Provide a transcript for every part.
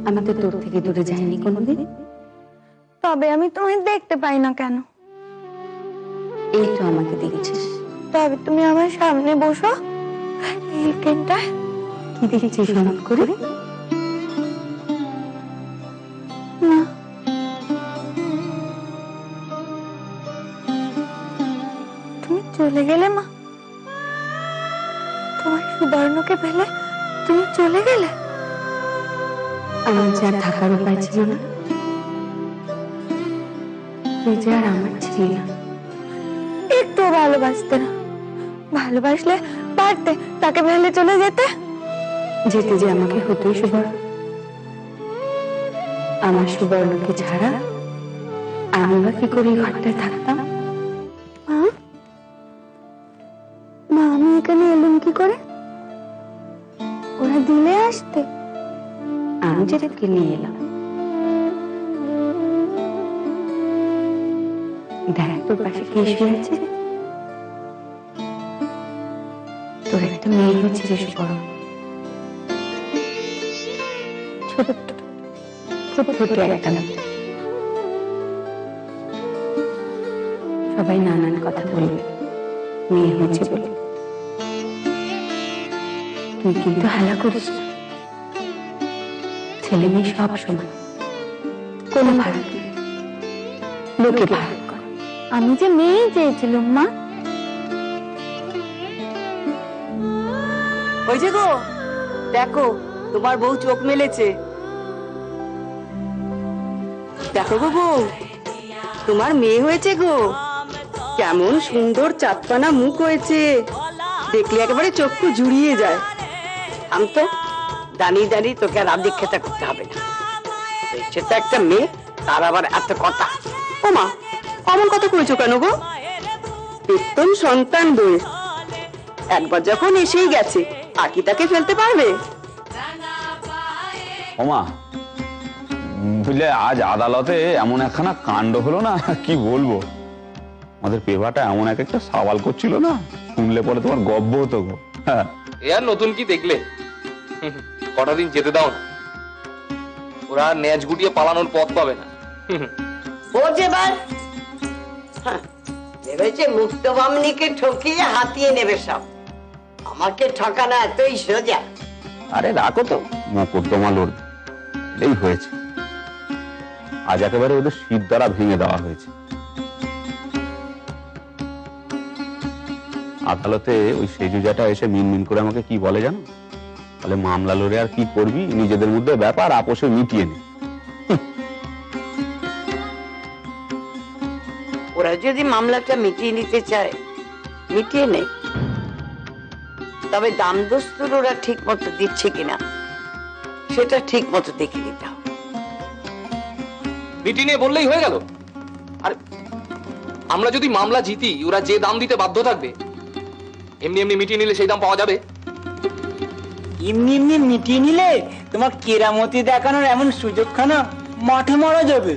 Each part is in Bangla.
আমি তো তোর থেকে দূরে যাইনি কোনোদিন। তবে আমি তোমায় দেখতে পাই না কেন? এই তো আমাকে দেখছিস। তবে তুমি আমার সামনে বসো এইখানটায়। কি দেখছিস হঠাৎ করে? না, তুমি চলে গেলে মা। তোমার সুবর্ণকে ফেলে তুমি চলে গেলে। আমার যা থাকার উপায় ছিল না, তুই যে আর আমার ছিলি না। একটু ভালোবাসতে না? ভালোবাসলে পারতে তাকে ফেলে চলে যেতে। যেতে যে আমাকে হতোই সুবর্ণ। আমার সুবর্ণকে ছাড়া আমি বা কি করে ঘরটায় থাকতাম? মা, আমি এখানে এলাম কি করে? ওরা দিলে আসতে? আমি যে তোকে নিয়ে এলাম। দেখ তোর পাশে কে শুয়ে আছে। তোর একটা মেয়ে হচ্ছে রে সুবর্ণ। ছোট ছোট একটা মেয়ে। সবাই নানান কথা বলবে মেয়ে হয়েছে বলে। তুই কিন্তু হালা করিস না। ছেলে মেয়ে সব সমান, কোনো ফারাক নেই। লোকে ফারাক করে। আমি যে মেয়ে চেয়েছিলাম মা। ওই যে গো, দেখো তোমার বউ চোখ মেলেছে। দেখো গো বউ, তোমার মেয়ে হয়েছে গো। কেমন সুন্দর চাঁদপানা মুখ হয়েছে, দেখলে একেবারে চক্ষু জুড়িয়ে যায়। আমি তো দাঁড়িয়ে দাঁড়িয়ে তোকে আর আর্ধেক খেতা করতে হবে না। সেটা একটা মেয়ে, তার আবার এত কথা। ও মা, অমন কথা করেছো কেন গো? বেতন সন্তান বই, একবার যখন এসেই গেছে আর কি তাকে ফেলতে পারবে? ওমা, বুঝলে আজ আদালতে এমন একখানা কাণ্ড হলো না, কি বলবো। আমাদের পেভাটা এমন একটা সওয়াল করছিল না, শুনলে পরে তোমার গব্ব হতো গো। হ্যাঁ, এ আর নতুন কি দেখলে? কটা দিন যেতে দাও না, ওরা ন্যাচ গুটিয়ে পালানোর পথ পাবে না। বোঝেবার ভেবেছে মুক্ত বামনিকে ঠকিয়ে হাতিয়ে নেবে সব। আমাকে ঠকানো এতই সোজা? আরে রাখো তো, মোকদ্দমা লড়বে, এই হয়েছে। আজ একেবারে ওদের শীত দ্বারা ভেঙে দেওয়া হয়েছে। আদালতে ওই সেজুজাটা এসে মিনমিন করে আমাকে কি বলে জানো? তাহলে মামলা লড়ে আর কি করবি, নিজেদের মধ্যে ব্যাপার আপোষে মিটিয়ে নে। ওরা যদি মামলাটা মিটিয়ে নিতে চায় মিটিয়ে নেই, তবে দাম দস্তুর ওরা ঠিক মতো দিচ্ছে কিনা সেটা ঠিক মতো দেখে নিতে হবে। মিটি নিয়ে বললেই হয়ে গেল। আর আমরা যদি মামলা জিতি, ওরা যে দাম দিতে বাধ্য থাকবে, এমনি এমনি মিটিয়ে নিলে সেই দাম পাওয়া যাবে? এমনি এমনি মিটিয়ে নিলে তোমার কেরামতি দেখানোর এমন সুযোগ খানা মাঠে মারা যাবে।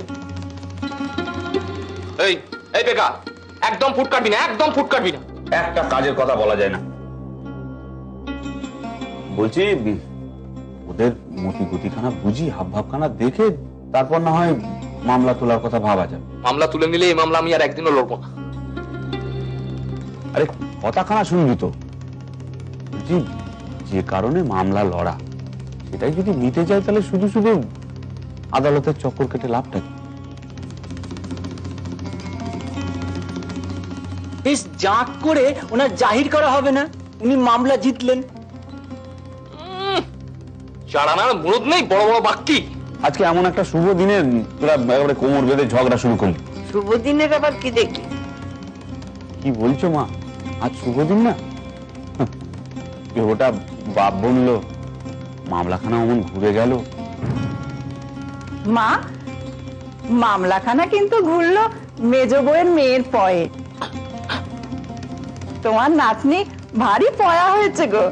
এই এই বেকা, একদম ফুট কাটবি না, একদম ফুট কাটবি না। একটা কাজের কথা বলা যায় না। বলছি ওদের মতি গতিখানা বুঝি, হাব ভাবখানা দেখে তারপর না হয় মামলা তোলার কথা ভাবা যাবে। মামলা তুলে নিলে এই মামলা আমি আর একদিনও লড়বো না। আরে কথাখানা শুনবি তো। বলছি যে কারণে মামলা লড়া, সেটাই যদি মিটে যায় তাহলে শুধু শুধু আদালতের চক্কর কেটে লাভটা কি? বেশ জাঁক করে ওনার জাহির করা হবে না উনি মামলা জিতলেন। চাড়ানার মুরদ নেই, বড় বড় বাক্যি। আজকে এমন একটা শুভ দিনে তোরা একেবারে কোমর বেঁধে ঝগড়া শুরু করলি। শুভ দিনের আবার কি দেখলি? কি বলছো মা, আজ শুভ দিন না? ওটা বাপ বললো, মামলাখানা অমন ঘুরে গেল। মা, মামলাখানা কিন্তু ঘুরলো মেজ বউয়ের মেয়ের পয়ে। তোমার নাতনি ভারী পয়া হয়েছে গো।